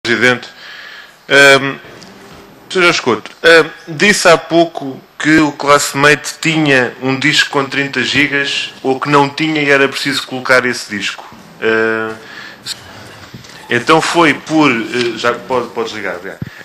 Presidente. Sr. Escoto, disse há pouco que o Classmate tinha um disco com 30 gigas ou que não tinha e era preciso colocar esse disco. Então foi por... já pode ligar.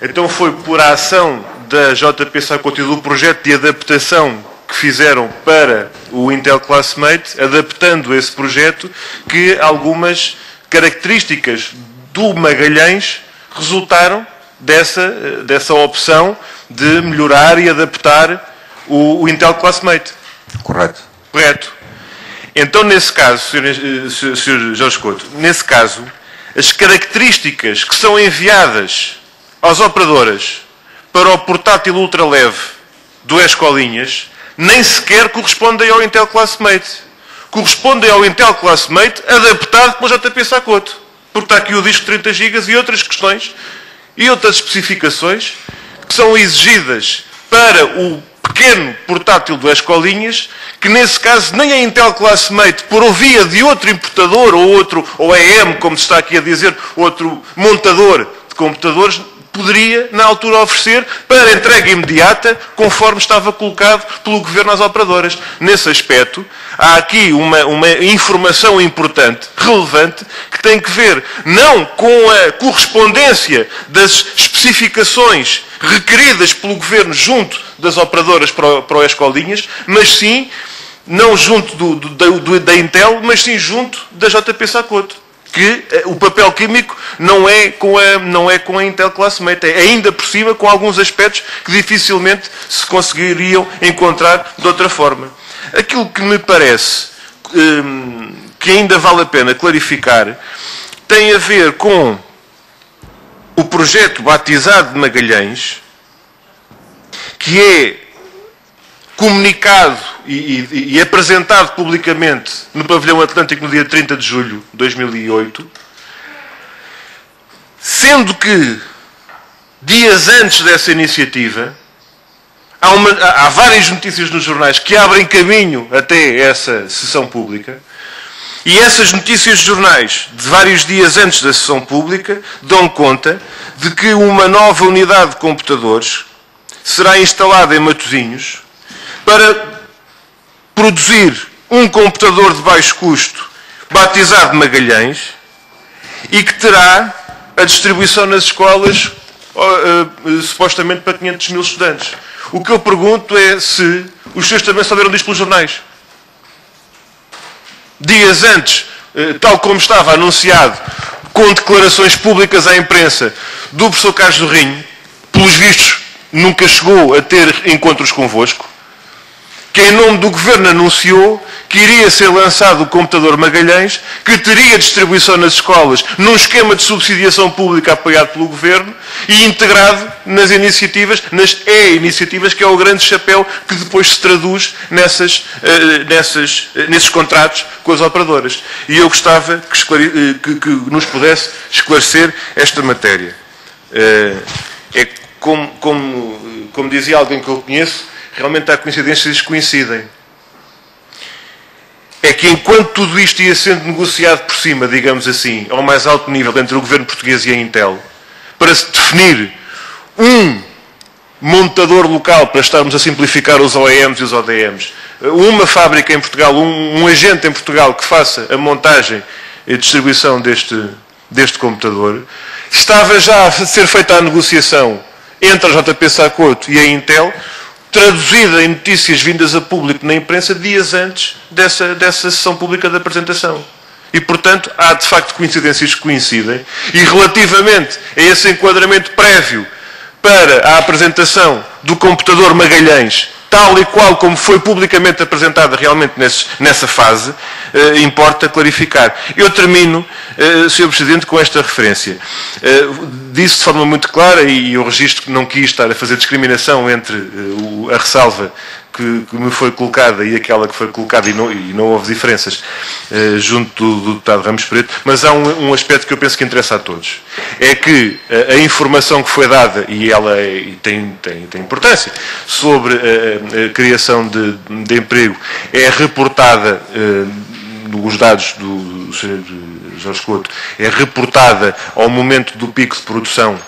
Então foi por a ação da JP Sacota e do projeto de adaptação que fizeram para o Intel Classmate, adaptando esse projeto, que algumas características do Magalhães resultaram dessa opção de melhorar e adaptar o Intel Classmate. Correto. Correto. Então, nesse caso, Sr. Jorge Couto, nesse caso, as características que são enviadas às operadoras para o portátil ultraleve do Escolinhas nem sequer correspondem ao Intel Classmate. Correspondem ao Intel Classmate adaptado pela JP Sacota. Porque está aqui o disco de 30 GB e outras questões e outras especificações que são exigidas para o pequeno portátil do Escolinhas, que nesse caso nem a Intel Classmate, por via de outro importador ou EM, como se está aqui a dizer, outro montador de computadores, poderia, na altura, oferecer para entrega imediata, conforme estava colocado pelo Governo às operadoras. Nesse aspecto, há aqui uma informação importante, relevante, que tem que ver não com a correspondência das especificações requeridas pelo Governo junto das operadoras para o Escolinhas, mas sim, não junto da Intel, mas sim junto da JP Sacota. Que o papel químico não é com a Intel Classmate, é ainda por cima com alguns aspectos que dificilmente se conseguiriam encontrar de outra forma. Aquilo que me parece que ainda vale a pena clarificar tem a ver com o projeto batizado de Magalhães, que é comunicado e apresentado publicamente no Pavilhão Atlântico no dia 30 de julho de 2008, sendo que, dias antes dessa iniciativa, há várias notícias nos jornais que abrem caminho até essa sessão pública, e essas notícias de jornais, de vários dias antes da sessão pública, dão conta de que uma nova unidade de computadores será instalada em Matosinhos para produzir um computador de baixo custo batizado Magalhães e que terá a distribuição nas escolas supostamente para 500 mil estudantes. O que eu pergunto é se os senhores também souberam disto pelos jornais. Dias antes, tal como estava anunciado, com declarações públicas à imprensa do professor Carlos do Rinho, pelos vistos nunca chegou a ter encontros convosco, que em nome do Governo anunciou que iria ser lançado o computador Magalhães, que teria distribuição nas escolas num esquema de subsidiação pública apoiado pelo Governo e integrado nas iniciativas, nas E-iniciativas, que é o grande chapéu que depois se traduz nesses contratos com as operadoras. E eu gostava que nos pudesse esclarecer esta matéria. É como dizia alguém que eu conheço, realmente há coincidências que coincidem. É que enquanto tudo isto ia sendo negociado por cima, digamos assim, ao mais alto nível entre o Governo português e a Intel, para se definir um montador local, para estarmos a simplificar os OEMs e os ODMs, uma fábrica em Portugal, um agente em Portugal que faça a montagem e distribuição deste computador, estava já a ser feita a negociação entre a JP Sacota e a Intel, traduzida em notícias vindas a público na imprensa dias antes dessa sessão pública de apresentação. E, portanto, há de facto coincidências que coincidem. E relativamente a esse enquadramento prévio para a apresentação do computador Magalhães, tal e qual como foi publicamente apresentada realmente nessa fase, importa clarificar. Eu termino, Sr. Presidente, com esta referência. Disse de forma muito clara, e eu registro que não quis estar a fazer discriminação entre a ressalva que me foi colocada e aquela que foi colocada, e não houve diferenças junto do deputado Ramos Preto, mas há um aspecto que eu penso que interessa a todos. É que a informação que foi dada, e ela tem importância, sobre a criação de emprego, é reportada dos dados do Sr. Jorge Couto é reportada ao momento do pico de produção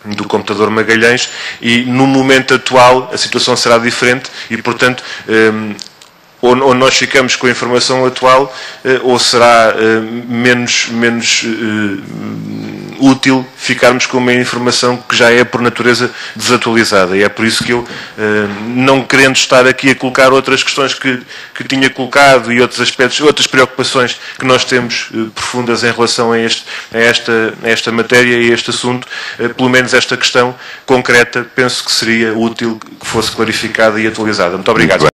do computador Magalhães, e no momento atual a situação será diferente e, portanto, ou nós ficamos com a informação atual, ou será menos útil ficarmos com uma informação que já é por natureza desatualizada. E é por isso que eu, não querendo estar aqui a colocar outras questões que tinha colocado e outros aspectos, outras preocupações que nós temos profundas em relação a esta matéria e a este assunto, pelo menos esta questão concreta, penso que seria útil que fosse clarificada e atualizada. Muito obrigado.